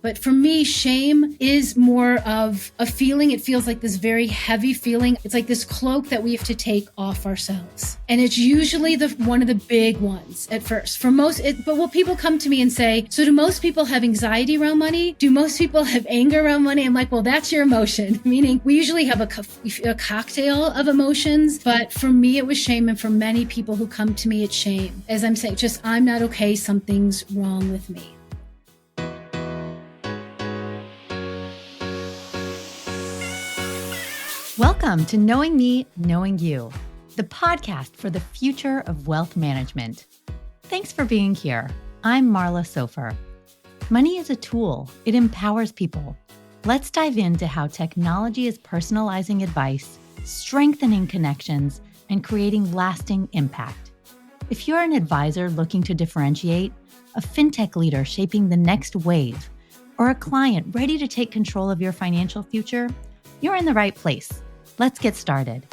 But for me, shame is more of a feeling. It feels like this very heavy feeling. It's like this cloak that we have to take off ourselves. And it's usually one of the big ones at first. For most, but will people come to me and say, so do most people have anxiety around money? Do most people have anger around money? I'm like, well, that's your emotion. Meaning we usually have a cocktail of emotions. But for me, it was shame. And for many people who come to me, it's shame. As I'm saying, just I'm not okay. Something's wrong with me. Welcome to Knowing Me, Knowing You, the podcast for the future of wealth management. Thanks for being here. I'm Marla Sofer. Money is a tool. It empowers people. Let's dive into how technology is personalizing advice, strengthening connections, and creating lasting impact. If you're an advisor looking to differentiate, a fintech leader shaping the next wave, or a client ready to take control of your financial future, you're in the right place. Let's get started.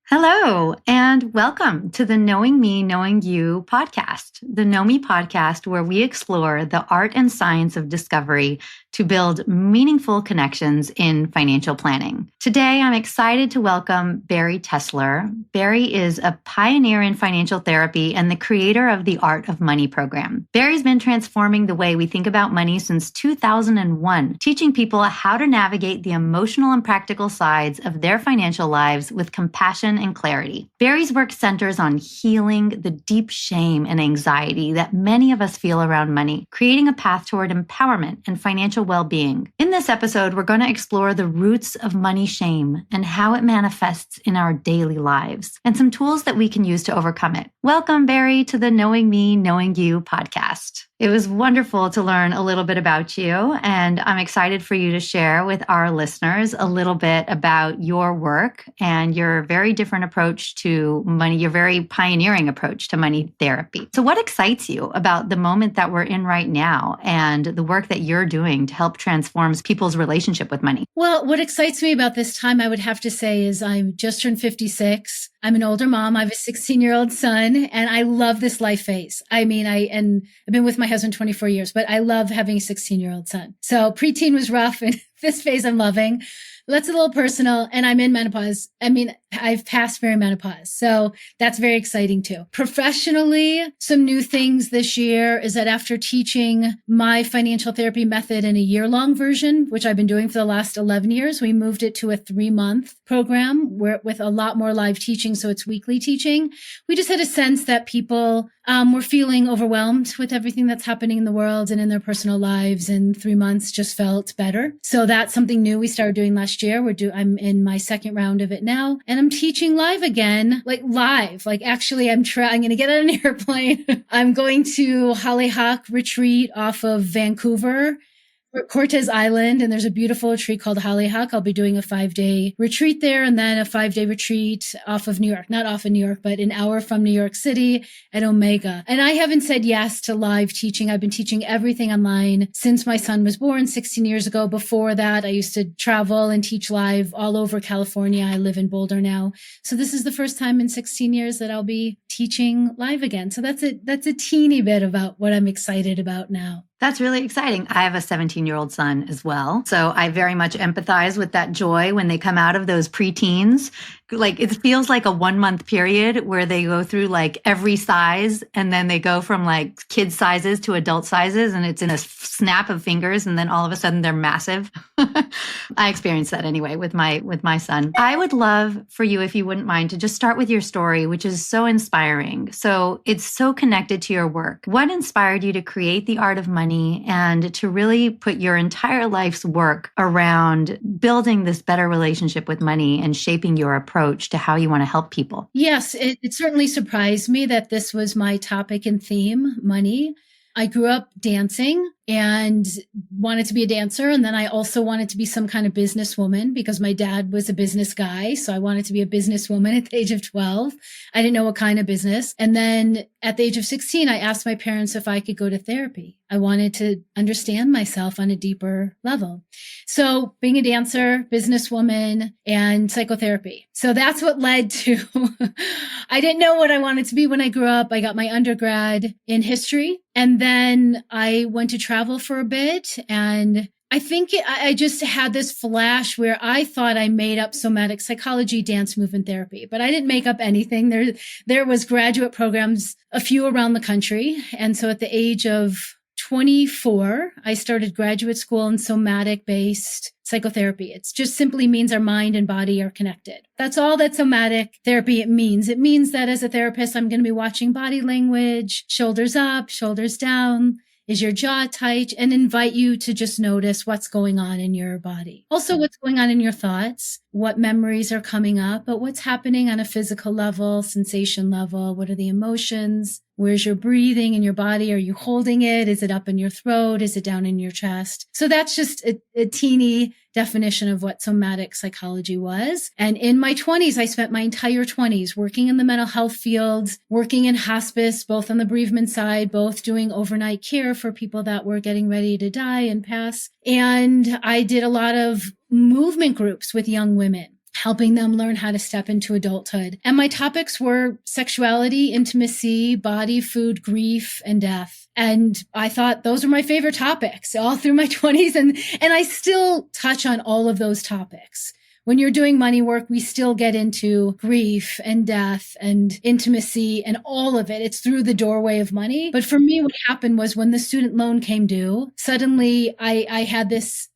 Hello, and welcome to the Knowing Me, Knowing You podcast, the Know Me podcast, where we explore the art and science of discovery to build meaningful connections in financial planning. Today, I'm excited to welcome Bari Tessler. Bari is a pioneer in financial therapy and the creator of the Art of Money program. Bari's been transforming the way we think about money since 2001, teaching people how to navigate the emotional and practical sides of their financial lives with compassion and clarity. Bari's work centers on healing the deep shame and anxiety that many of us feel around money, creating a path toward empowerment and financial well-being. In this episode, we're going to explore the roots of money shame and how it manifests in our daily lives, and some tools that we can use to overcome it. Welcome, Bari, to the Knowing Me, Knowing You podcast. It was wonderful to learn a little bit about you, and I'm excited for you to share with our listeners a little bit about your work and your very different approach to money, your very pioneering approach to money therapy. So what excites you about the moment that we're in right now and the work that you're doing to help transform people's relationship with money? Well, what excites me about this time, I would have to say, is I'm just turned 56. I'm an older mom. I have a 16-year-old son, and I love this life phase. I mean, I've been with my husband 24 years, but I love having a 16-year-old son. So preteen was rough, and this phase I'm loving. That's a little personal, and I'm in menopause. I mean, I've passed perimenopause, so that's very exciting too. Professionally, some new things this year is that after teaching my financial therapy method in a year-long version, which I've been doing for the last 11 years, we moved it to a 3-month program with a lot more live teaching, so it's weekly teaching. We just had a sense that people were feeling overwhelmed with everything that's happening in the world and in their personal lives, and 3 months just felt better. So that's something new we started doing last year. I'm in my second round of it now, and I'm teaching live again, like live. Like actually, I'm going to get on an airplane. I'm going to Hollyhock Retreat off of Vancouver, Cortez Island, and there's a beautiful retreat called Hollyhock. I'll be doing a 5-day retreat there, and then a 5-day retreat off of New York, not off of New York, but an hour from New York City at Omega. And I haven't said yes to live teaching. I've been teaching everything online since my son was born 16 years ago. Before that, I used to travel and teach live all over California. I live in Boulder now. So this is the first time in 16 years that I'll be teaching live again. So that's a teeny bit about what I'm excited about now. That's really exciting. I have a 17-year-old son as well. So I very much empathize with that joy when they come out of those preteens. Like it feels like a 1-month period where they go through like every size, and then they go from like kid sizes to adult sizes, and it's in a snap of fingers, and then all of a sudden they're massive. I experienced that anyway with my son. I would love for you, if you wouldn't mind, to just start with your story, which is so inspiring. So it's so connected to your work. What inspired you to create the Art of Money and to really put your entire life's work around building this better relationship with money and shaping your approach to how you want to help people? Yes, it certainly surprised me that this was my topic and theme, money. I grew up dancing and wanted to be a dancer. And then I also wanted to be some kind of businesswoman because my dad was a business guy. So I wanted to be a businesswoman at the age of 12. I didn't know what kind of business. And then at the age of 16, I asked my parents if I could go to therapy. I wanted to understand myself on a deeper level. So being a dancer, businesswoman, and psychotherapy. So that's what led to, I didn't know what I wanted to be when I grew up. I got my undergrad in history, and then I went to travel for a bit. And I think I just had this flash where I thought I made up somatic psychology, dance movement therapy, but I didn't make up anything. There was graduate programs, a few around the country. And so at the age of 24, I started graduate school in somatic-based psychotherapy. It just simply means our mind and body are connected. That's all that somatic therapy it means. It means that as a therapist, I'm going to be watching body language, shoulders up, shoulders down. Is your jaw tight? And invite you to just notice what's going on in your body. Also, what's going on in your thoughts, what memories are coming up, but what's happening on a physical level, sensation level. What are the emotions? Where's your breathing in your body? Are you holding it? Is it up in your throat? Is it down in your chest? So that's just a teeny definition of what somatic psychology was. And in my 20s, I spent my entire 20s working in the mental health field, working in hospice, both on the bereavement side, both doing overnight care for people that were getting ready to die and pass. And I did a lot of movement groups with young women, helping them learn how to step into adulthood. And my topics were sexuality, intimacy, body, food, grief, and death. And I thought those were my favorite topics all through my 20s. And I still touch on all of those topics. When you're doing money work, we still get into grief and death and intimacy and all of it. It's through the doorway of money. But for me, what happened was when the student loan came due, suddenly I had this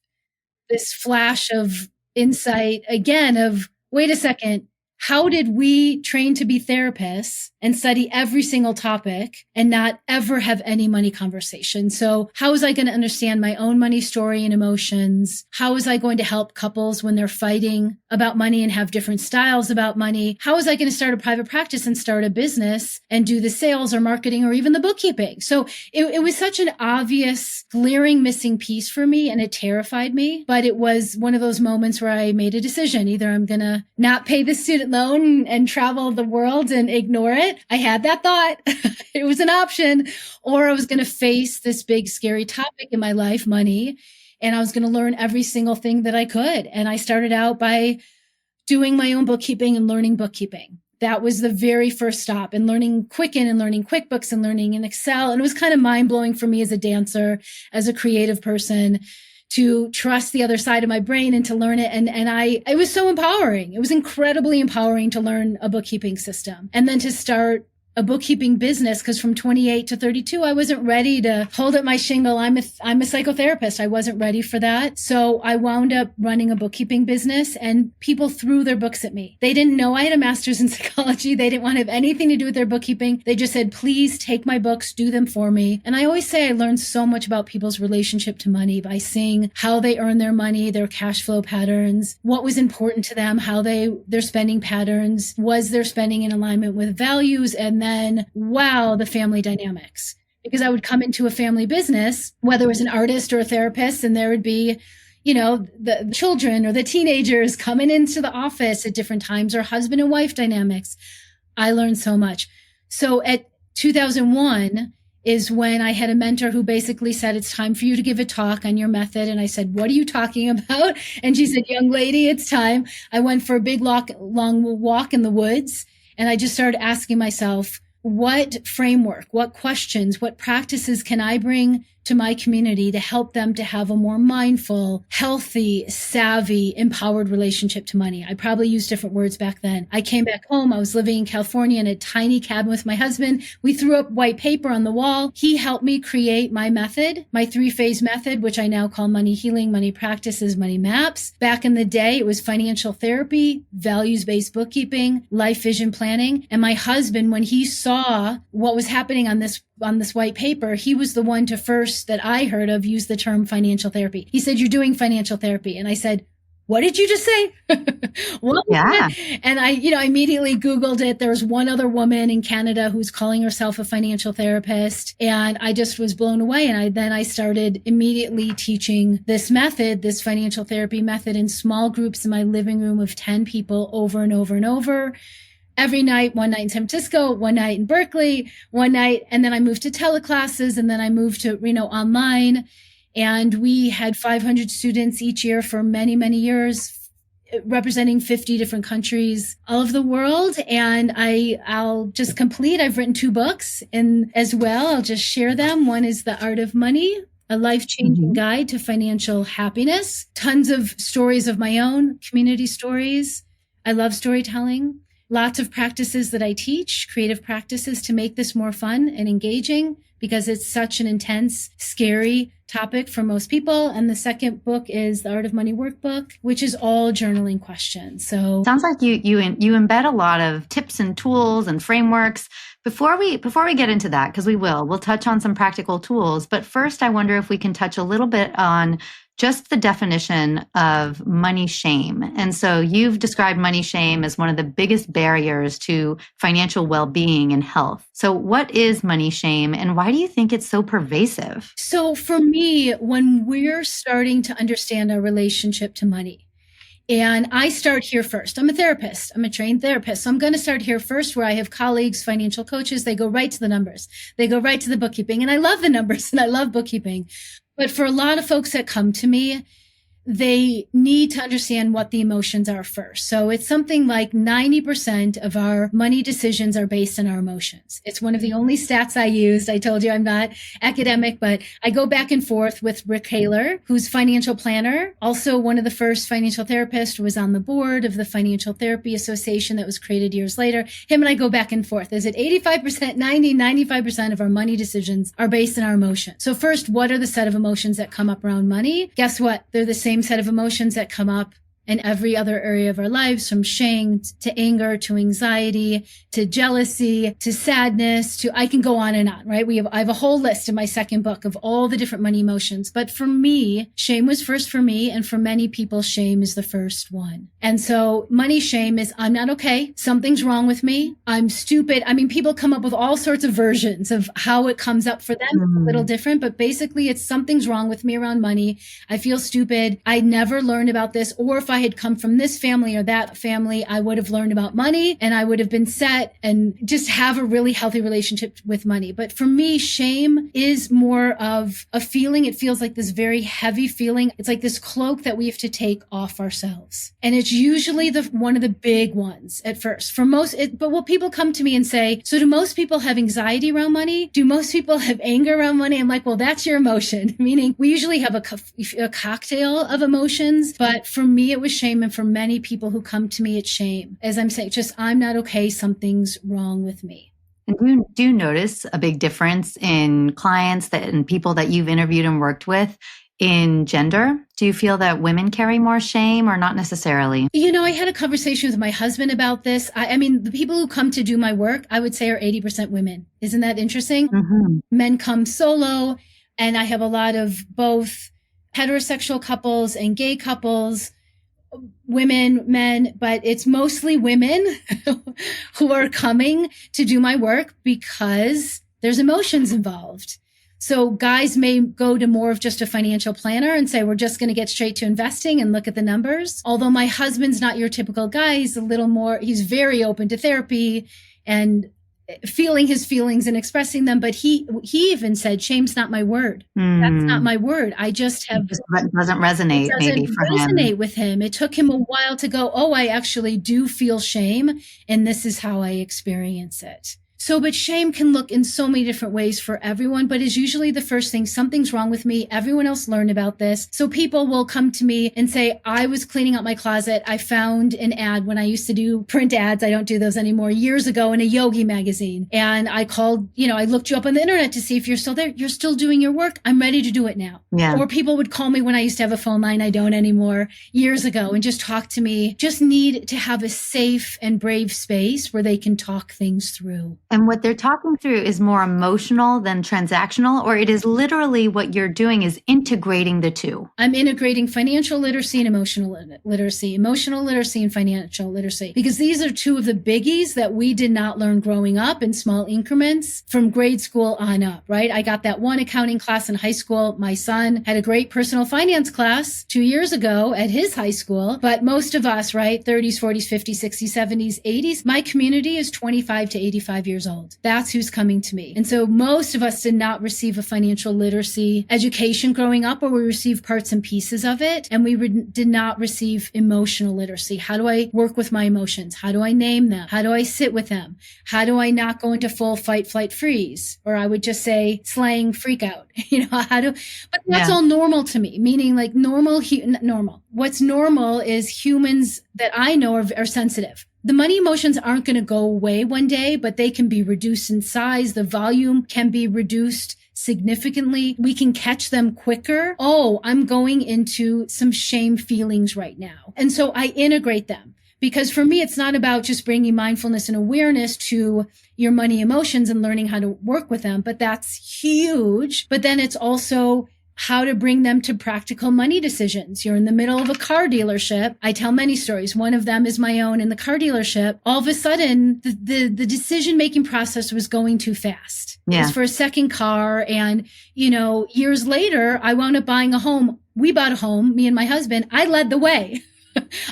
flash of insight again of, wait a second, how did we train to be therapists and study every single topic and not ever have any money conversation? So how was I going to understand my own money story and emotions? How was I going to help couples when they're fighting about money and have different styles about money? How was I going to start a private practice and start a business and do the sales or marketing or even the bookkeeping? So it was such an obvious, glaring missing piece for me, and it terrified me. But it was one of those moments where I made a decision. Either I'm going to not pay the student loan and travel the world and ignore it. I had that thought. It was an option. Or I was going to face this big, scary topic in my life, money. And I was going to learn every single thing that I could. And I started out by doing my own bookkeeping and learning bookkeeping. That was the very first stop, and learning Quicken and learning QuickBooks and learning in Excel. And it was kind of mind blowing for me as a dancer, as a creative person, to trust the other side of my brain and to learn it. And it was so empowering. It was incredibly empowering to learn a bookkeeping system and then to start a bookkeeping business, because from 28 to 32, I wasn't ready to hold up my shingle. I'm a psychotherapist. I wasn't ready for that. So I wound up running a bookkeeping business, and people threw their books at me. They didn't know I had a master's in psychology. They didn't want to have anything to do with their bookkeeping. They just said, please take my books, do them for me. And I always say I learned so much about people's relationship to money by seeing how they earn their money, their cash flow patterns, what was important to them, how their spending patterns, was their spending in alignment with values, and then, wow, the family dynamics. Because I would come into a family business, whether it was an artist or a therapist, and there would be, the children or the teenagers coming into the office at different times, or husband and wife dynamics. I learned so much. So at 2001 is when I had a mentor who basically said, it's time for you to give a talk on your method. And I said, what are you talking about? And she said, young lady, it's time. I went for a big long walk in the woods. And I just started asking myself, what framework, what questions, what practices can I bring to my community to help them to have a more mindful, healthy, savvy, empowered relationship to money? I probably used different words back then. I came back home. I was living in California in a tiny cabin with my husband. We threw up white paper on the wall. He helped me create my method, my 3-phase method, which I now call money healing, money practices, money maps. Back in the day, it was financial therapy, values-based bookkeeping, life vision planning. And my husband, when he saw what was happening on this white paper, he was the one to first that I heard of use the term financial therapy. He said, you're doing financial therapy. And I said, what did you just say? What was Yeah. that? And I immediately Googled it. There was one other woman in Canada who's calling herself a financial therapist. And I just was blown away. And then I started immediately teaching this method, this financial therapy method, in small groups in my living room of 10 people over and over and over. Every night, one night in San Francisco, one night in Berkeley, one night. And then I moved to teleclasses, and then I moved to, online. And we had 500 students each year for many, many years, representing 50 different countries all over the world. And I'll just complete. I've written 2 books, and as well, I'll just share them. One is The Art of Money, a life-changing guide to financial happiness. Tons of stories of my own, community stories. I love storytelling. Lots of practices that I teach, creative practices to make this more fun and engaging, because it's such an intense, scary topic for most people. And the second book is The Art of Money Workbook, which is all journaling questions. So sounds like you embed a lot of tips and tools and frameworks. Before we get into that, because we'll touch on some practical tools. But first, I wonder if we can touch a little bit on just the definition of money shame. And so you've described money shame as one of the biggest barriers to financial well-being and health. So what is money shame, and why do you think it's so pervasive? So for me, when we're starting to understand our relationship to money, and I start here first. I'm a therapist. I'm a trained therapist. So I'm going to start here first, where I have colleagues, financial coaches. They go right to the numbers. They go right to the bookkeeping. And I love the numbers and I love bookkeeping. But for a lot of folks that come to me, they need to understand what the emotions are first. So it's something like 90% of our money decisions are based on our emotions. It's one of the only stats I used. I told you I'm not academic, but I go back and forth with Rick Haler, who's financial planner. Also one of the first financial therapists, was on the board of the Financial Therapy Association that was created years later. Him and I go back and forth. Is it 85%, 90, 95% of our money decisions are based on our emotions? So first, what are the set of emotions that come up around money? Guess what? They're the same set of emotions that come up in every other area of our lives, from shame to anger to anxiety to jealousy to sadness to, I can go on and on, right? I have a whole list in my second book of all the different money emotions. But for me, shame was first for me. And for many people, shame is the first one. And so money shame is, I'm not okay. Something's wrong with me. I'm stupid. I mean, people come up with all sorts of versions of how it comes up for them. It's a little different, but basically it's something's wrong with me around money. I feel stupid. I never learned about this. Or if I had come from this family or that family, I would have learned about money and I would have been set and just have a really healthy relationship with money. But for me, shame is more of a feeling. It feels like this very heavy feeling. It's like this cloak that we have to take off ourselves. And it's usually one of the big ones at first for most. But will people come to me and say, so do most people have anxiety around money? Do most people have anger around money? I'm like, well, that's your emotion. Meaning we usually have a cocktail of emotions. But for me, it was shame. And for many people who come to me, it's shame. As I'm saying, just, I'm not okay. Something's wrong with me. And do you notice a big difference in clients and people that you've interviewed and worked with in gender? Do you feel that women carry more shame or not necessarily? I had a conversation with my husband about this. I mean, the people who come to do my work, I would say are 80% women. Isn't that interesting? Mm-hmm. Men come solo, and I have a lot of both heterosexual couples and gay couples, women, men, but it's mostly women who are coming to do my work because there's emotions involved. So guys may go to more of just a financial planner and say, we're just going to get straight to investing and look at the numbers. Although my husband's not your typical guy. He's a little more, he's very open to therapy and feeling his feelings and expressing them. But he even said, shame's not my word. That's not my word. I just have. It doesn't resonate maybe for him. It doesn't resonate with him. It took him a while to go, oh, I actually do feel shame. And this is how I experience it. So, but shame can look in so many different ways for everyone, but is usually the first thing. Something's wrong with me. Everyone else learned about this. So people will come to me and say, I was cleaning out my closet. I found an ad when I used to do print ads. I don't do those anymore, years ago, in a yogi magazine. And I called, I looked you up on the internet to see if you're still there. You're still doing your work. I'm ready to do it now. Yeah. Or people would call me when I used to have a phone line. I don't anymore, years ago, and just talk to me. Just need to have a safe and brave space where they can talk things through. And what they're talking through is more emotional than transactional, or it is literally what you're doing is integrating the two. I'm integrating financial literacy and emotional literacy and financial literacy, because these are two of the biggies that we did not learn growing up in small increments from grade school on up, right? I got that one accounting class in high school. My son had a great personal finance class 2 years ago at his high school, but most of us, right, 30s, 40s, 50s, 60s, 70s, 80s, my community is 25 to 85 years old. That's who's coming to me. And so most of us did not receive a financial literacy education growing up, or we received parts and pieces of it. And we did not receive emotional literacy. How do I work with my emotions? How do I name them? How do I sit with them? How do I not go into full fight, flight, freeze? Or I would just say slang freak out, but that's all normal to me, meaning like normal. What's normal is humans that I know are sensitive. The money emotions aren't going to go away one day, but they can be reduced in size. The volume can be reduced significantly. We can catch them quicker. Oh, I'm going into some shame feelings right now. And so I integrate them, because for me, it's not about just bringing mindfulness and awareness to your money emotions and learning how to work with them, but that's huge. But then it's also how to bring them to practical money decisions. You're in the middle of a car dealership. I tell many stories. One of them is my own in the car dealership. All of a sudden, the decision-making process was going too fast. Yeah. It was for a second car. And, years later, I wound up buying a home. We bought a home, me and my husband. I led the way.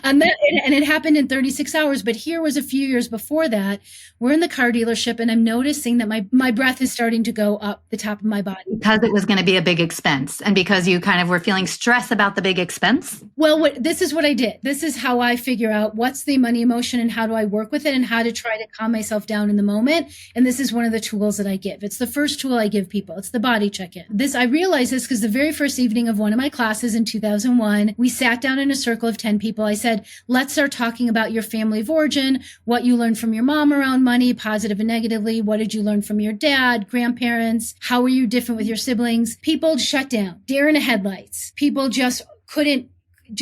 And it happened in 36 hours. But here was a few years before that. We're in the car dealership, and I'm noticing that my breath is starting to go up the top of my body. Because it was going to be a big expense, and because you kind of were feeling stress about the big expense? Well, this is what I did. This is how I figure out what's the money emotion and how do I work with it and how to try to calm myself down in the moment. And this is one of the tools that I give. It's the first tool I give people. It's the body check-in. I realized this because the very first evening of one of my classes in 2001, we sat down in a circle of 10 people. I said, let's start talking about your family of origin, what you learned from your mom around money, positive and negatively. What did you learn from your dad, grandparents? How were you different with your siblings? People shut down, deer in the headlights. People just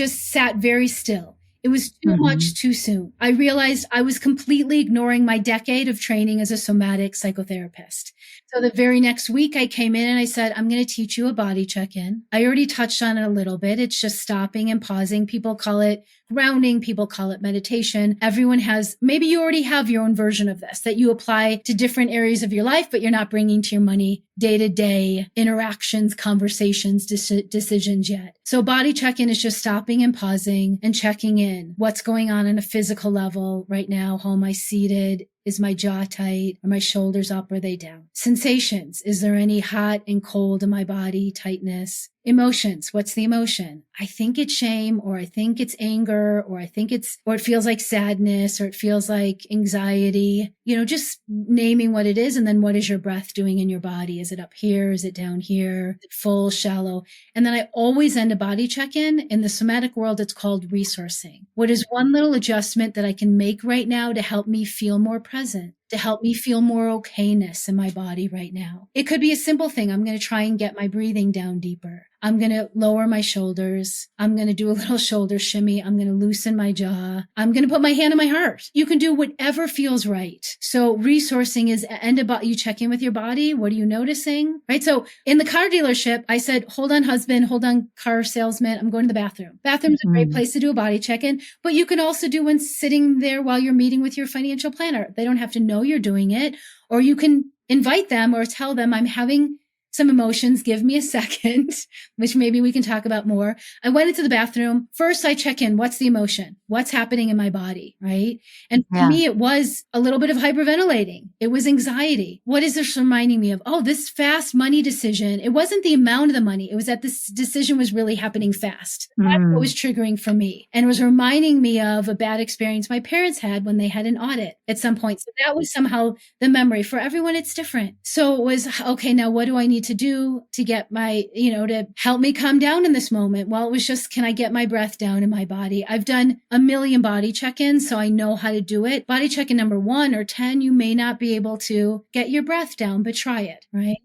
sat very still. It was too much too soon. I realized I was completely ignoring my decade of training as a somatic psychotherapist. So the very next week I came in and I said, I'm going to teach you a body check-in. I already touched on it a little bit. It's just stopping and pausing. People call it grounding. People call it meditation. Maybe you already have your own version of this that you apply to different areas of your life, but you're not bringing to your money day-to-day interactions, conversations, decisions yet. So body check-in is just stopping and pausing and checking in. What's going on a physical level right now? How am I seated? Is my jaw tight? Are my shoulders up? Are they down? Sensations. Is there any hot and cold in my body? Tightness. Emotions. What's the emotion? I think it's shame, or I think it's anger, or it feels like sadness, or it feels like anxiety, just naming what it is. And then what is your breath doing in your body? Is it up here? Is it down here? Is it full, shallow? And then I always end a body check-in. In the somatic world, it's called resourcing. What is one little adjustment that I can make right now to help me feel more present? To help me feel more okayness in my body right now. It could be a simple thing. I'm going to try and get my breathing down deeper. I'm going to lower my shoulders. I'm going to do a little shoulder shimmy. I'm going to loosen my jaw. I'm going to put my hand on my heart. You can do whatever feels right. So resourcing is you check in with your body. What are you noticing? Right? So in the car dealership, I said, hold on, husband, hold on, car salesman. I'm going to the bathroom. Bathroom's a great place to do a body check-in, but you can also do one sitting there while you're meeting with your financial planner. They don't have to know you're doing it, or you can invite them or tell them, I'm having some emotions. Give me a second, which maybe we can talk about more. I went into the bathroom. First, I check in. What's the emotion? What's happening in my body? Right. And for me, it was a little bit of hyperventilating. It was anxiety. What is this reminding me of? Oh, this fast money decision. It wasn't the amount of the money. It was that this decision was really happening fast. That's what was triggering for me. And it was reminding me of a bad experience my parents had when they had an audit at some point. So that was somehow the memory. For everyone, it's different. So it was, okay, now what do I need to do to get to help me calm down in this moment? Well, it was just, can I get my breath down in my body? I've done a million body check-ins, so I know how to do it. Body check-in number 1 or 10, you may not be able to get your breath down, but try it, right?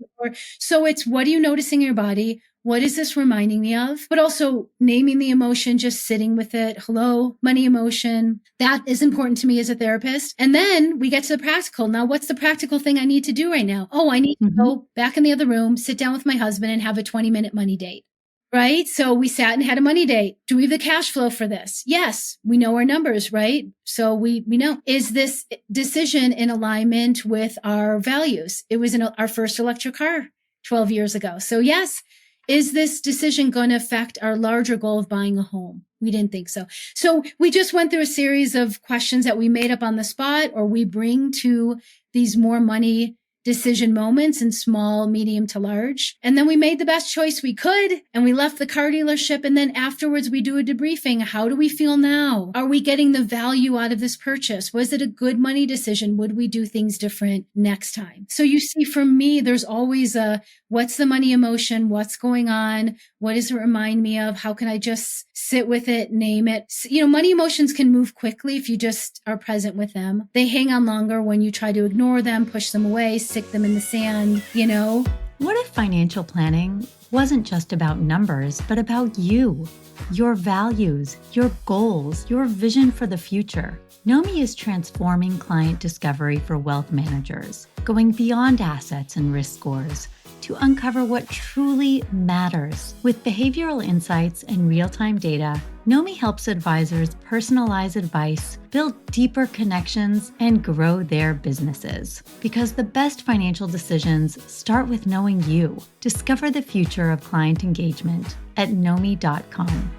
So it's, what are you noticing in your body? What is this reminding me of? But also naming the emotion, just sitting with it. Hello, money emotion. That is important to me as a therapist. And then we get to the practical. Now, what's the practical thing I need to do right now? Oh, I need to go back in the other room, sit down with my husband and have a 20-minute money date. Right? So we sat and had a money date. Do we have the cash flow for this? Yes. We know our numbers, right? So we know. Is this decision in alignment with our values? It was in our first electric car 12 years ago. So yes. Is this decision going to affect our larger goal of buying a home? We didn't think so. So we just went through a series of questions that we made up on the spot, or we bring to these more money decision moments in small, medium to large. And then we made the best choice we could, and we left the car dealership. And then afterwards we do a debriefing. How do we feel now? Are we getting the value out of this purchase? Was it a good money decision? Would we do things different next time? So you see, for me, there's always a, what's the money emotion? What's going on? What does it remind me of? How can I just sit with it, name it? You know, money emotions can move quickly if you just are present with them. They hang on longer when you try to ignore them, push them away, stick them in the sand, you know? What if financial planning wasn't just about numbers, but about you, your values, your goals, your vision for the future? Nomi is transforming client discovery for wealth managers, going beyond assets and risk scores to uncover what truly matters. With behavioral insights and real-time data, Nomi helps advisors personalize advice, build deeper connections, and grow their businesses. Because the best financial decisions start with knowing you. Discover the future of client engagement at nomi.com.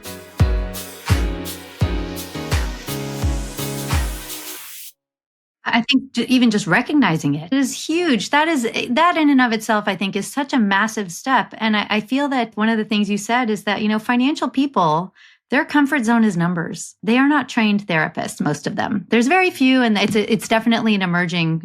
I think even just recognizing it is huge. That in and of itself, I think, is such a massive step. And I feel that one of the things you said is that, you know, financial people, their comfort zone is numbers. They are not trained therapists, most of them. There's very few, and it's definitely an emerging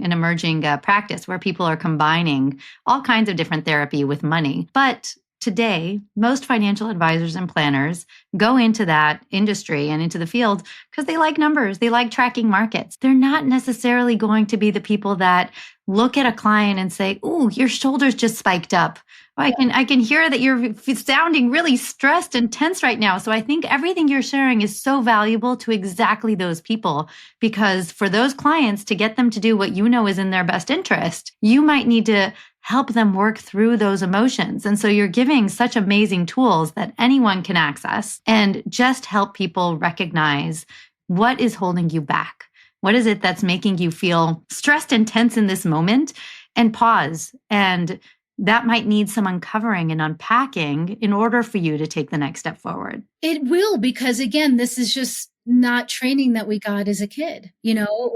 practice where people are combining all kinds of different therapy with money. But today, most financial advisors and planners go into that industry and into the field because they like numbers. They like tracking markets. They're not necessarily going to be the people that look at a client and say, "Ooh, your shoulders just spiked up. Oh, I can hear that you're sounding really stressed and tense right now." So I think everything you're sharing is so valuable to exactly those people, because for those clients, to get them to do what you know is in their best interest, you might need to help them work through those emotions. And so you're giving such amazing tools that anyone can access and just help people recognize what is holding you back. What is it that's making you feel stressed and tense in this moment? And pause. And that might need some uncovering and unpacking in order for you to take the next step forward. It will, because again, this is just not training that we got as a kid, you know,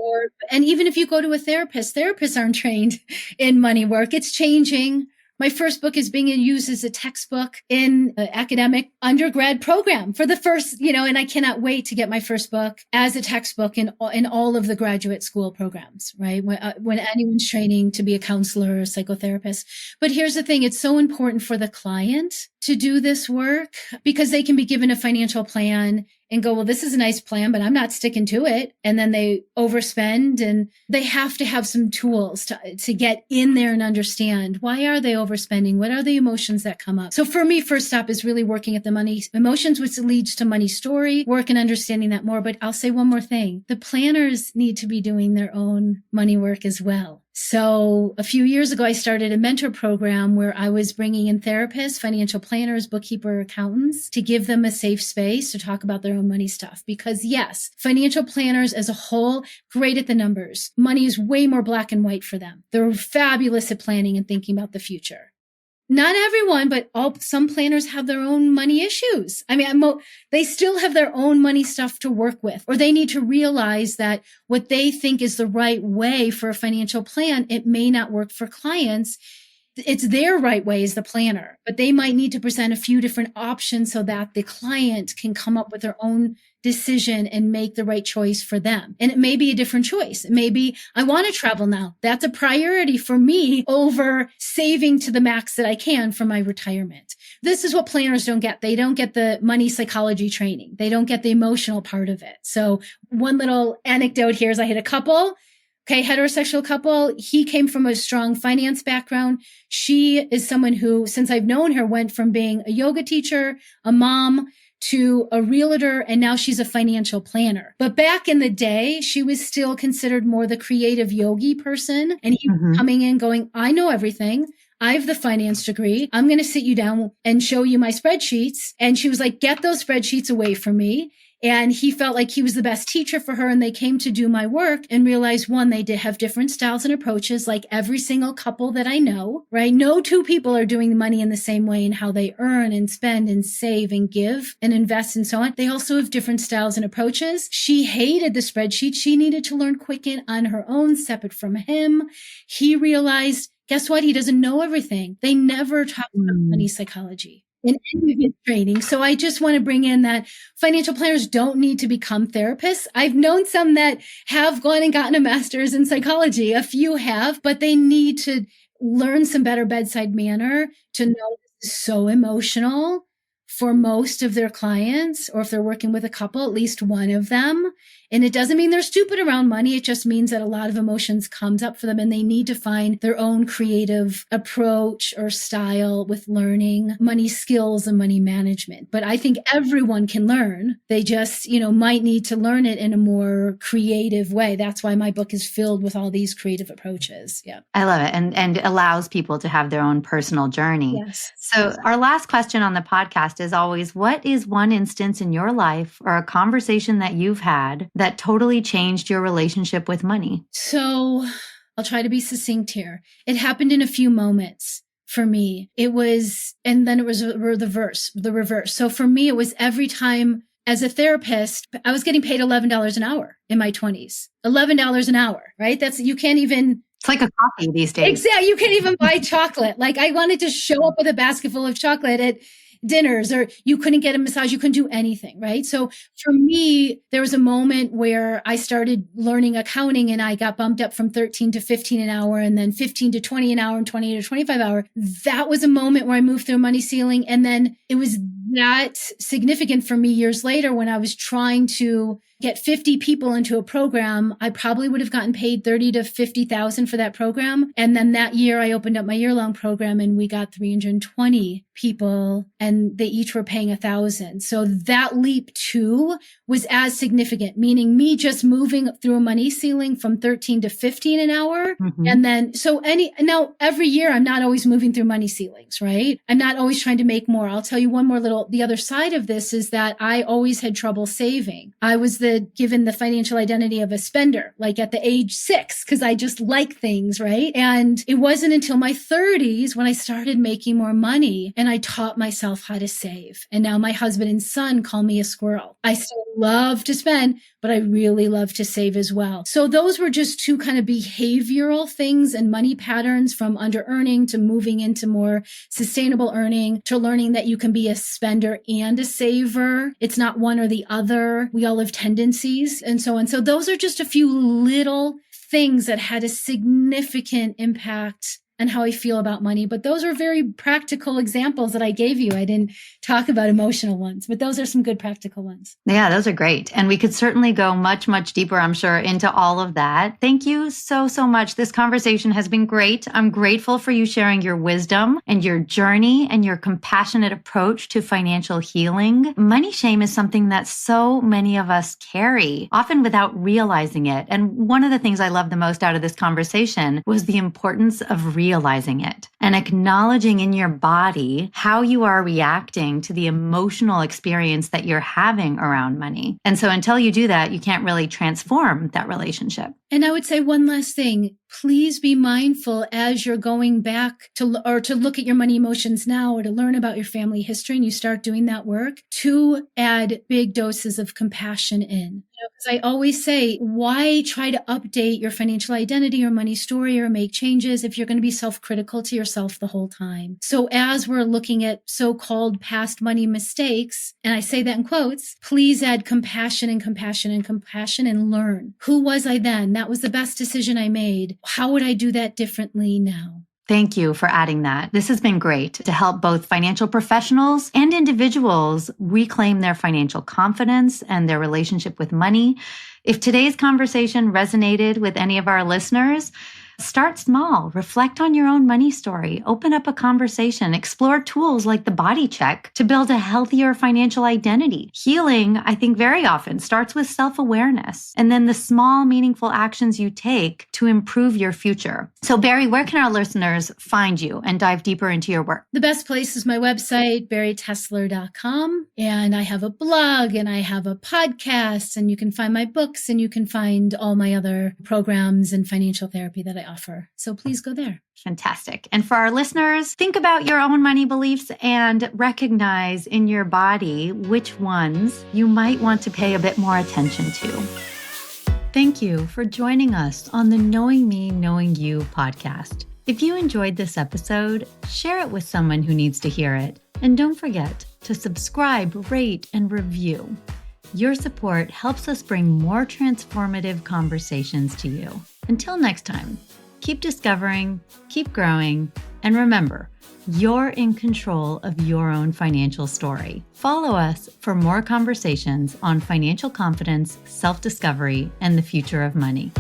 and even if you go to a therapist, therapists aren't trained in money work. It's changing. My first book is being used as a textbook in an academic undergrad program for the first, you know, and I cannot wait to get my first book as a textbook in all of the graduate school programs, right? When anyone's training to be a counselor or a psychotherapist. But here's the thing. It's so important for the client to do this work because they can be given a financial plan and go, well, this is a nice plan, but I'm not sticking to it. And then they overspend, and they have to have some tools to get in there and understand, why are they overspending? What are the emotions that come up? So for me, first stop is really working at the money emotions, which leads to money story, work and understanding that more. But I'll say one more thing. The planners need to be doing their own money work as well. So a few years ago, I started a mentor program where I was bringing in therapists, financial planners, bookkeeper, accountants to give them a safe space to talk about their own money stuff. Because yes, financial planners as a whole, great at the numbers. Money is way more black and white for them. They're fabulous at planning and thinking about the future. Not everyone, but some planners have their own money issues. I mean, they still have their own money stuff to work with, or they need to realize that what they think is the right way for a financial plan, it may not work for clients. It's their right way as the planner, but they might need to present a few different options so that the client can come up with their own decision and make the right choice for them. And it may be a different choice. It may be, I want to travel now. That's a priority for me over saving to the max that I can for my retirement. This is what planners don't get. They don't get the money psychology training. They don't get the emotional part of it. So one little anecdote here is I had a couple Okay, heterosexual couple. He came from a strong finance background. She is someone who, since I've known her, went from being a yoga teacher, a mom, to a realtor, and now she's a financial planner. But back in the day, she was still considered more the creative yogi person. And he was coming in going, I know everything. I have the finance degree. I'm going to sit you down and show you my spreadsheets. And she was like, get those spreadsheets away from me. And he felt like he was the best teacher for her. And they came to do my work and realized, one, they did have different styles and approaches, like every single couple that I know, right? No two people are doing money in the same way in how they earn and spend and save and give and invest and so on. They also have different styles and approaches. She hated the spreadsheet. She needed to learn Quicken on her own, separate from him. He realized, guess what? He doesn't know everything. They never talk about money psychology in any of his training. So I just want to bring in that financial planners don't need to become therapists. I've known some that have gone and gotten a master's in psychology. A few have, but they need to learn some better bedside manner to know this is so emotional for most of their clients, or if they're working with a couple, at least one of them. And it doesn't mean they're stupid around money. It just means that a lot of emotions comes up for them and they need to find their own creative approach or style with learning money skills and money management. But I think everyone can learn. They just, might need to learn it in a more creative way. That's why my book is filled with all these creative approaches. Yeah. I love it. And allows people to have their own personal journey. Yes. So our last question on the podcast is always, what is one instance in your life or a conversation that you've had that totally changed your relationship with money? So I'll try to be succinct here. It happened in a few moments for me. It was, and then it was the reverse. So for me, it was every time as a therapist, I was getting paid $11 an hour in my 20s. $11 an hour, right? You can't even. It's like a coffee these days. Exactly. You can't even buy chocolate. Like I wanted to show up with a basket full of chocolate at dinners, or you couldn't get a massage. You couldn't do anything. Right. So for me, there was a moment where I started learning accounting and I got bumped up from 13 to 15 an hour and then 15 to 20 an hour and 20 to 25 hour. That was a moment where I moved through a money ceiling. And then it was that significant for me years later when I was trying to get 50 people into a program. I probably would have gotten paid 30 to 50,000 for that program. And then that year I opened up my year-long program and we got 320 people and they each were paying 1,000. So that leap too was as significant, meaning me just moving through a money ceiling from 13 to 15 an hour. And then, now every year I'm not always moving through money ceilings, right? I'm not always trying to make more. I'll tell you one more the other side of this is that I always had trouble saving. I was given the financial identity of a spender, like at the age 6, because I just like things, right? And it wasn't until my 30s when I started making more money and I taught myself how to save. And now my husband and son call me a squirrel. I still love to spend, but I really love to save as well. So those were just two kind of behavioral things and money patterns, from under earning to moving into more sustainable earning, to learning that you can be a spender and a saver. It's not one or the other. We all have tendencies and so on. So those are just a few little things that had a significant impact on how I feel about money. But those are very practical examples that I gave you. I didn't talk about emotional ones, but those are some good practical ones. Yeah, those are great. And we could certainly go much, much deeper, I'm sure, into all of that. Thank you so, so much. This conversation has been great. I'm grateful for you sharing your wisdom and your journey and your compassionate approach to financial healing. Money shame is something that so many of us carry, often without realizing it. And one of the things I love the most out of this conversation was the importance of realizing it and acknowledging in your body how you are reacting to the emotional experience that you're having around money. And so until you do that, you can't really transform that relationship. And I would say one last thing. Please be mindful as you're going back to look at your money emotions now, or to learn about your family history, and you start doing that work, to add big doses of compassion in. Because I always say, why try to update your financial identity or money story or make changes if you're going to be self-critical to yourself the whole time? So as we're looking at so-called past money mistakes, and I say that in quotes, please add compassion and compassion and compassion and learn. Who was I then? That was the best decision I made. How would I do that differently now? Thank you for adding that. This has been great to help both financial professionals and individuals reclaim their financial confidence and their relationship with money. If today's conversation resonated with any of our listeners, start small, reflect on your own money story, open up a conversation, explore tools like the body check to build a healthier financial identity. Healing, I think, very often starts with self-awareness and then the small, meaningful actions you take to improve your future. So Bari, where can our listeners find you and dive deeper into your work? The best place is my website, baritessler.com. And I have a blog and I have a podcast, and you can find my books and you can find all my other programs and financial therapy that I offer. So please go there. Fantastic. And for our listeners, think about your own money beliefs and recognize in your body which ones you might want to pay a bit more attention to. Thank you for joining us on the Knowing Me, Knowing You podcast. If you enjoyed this episode, share it with someone who needs to hear it. And don't forget to subscribe, rate, and review. Your support helps us bring more transformative conversations to you. Until next time, keep discovering, keep growing, and remember, you're in control of your own financial story. Follow us for more conversations on financial confidence, self-discovery, and the future of money.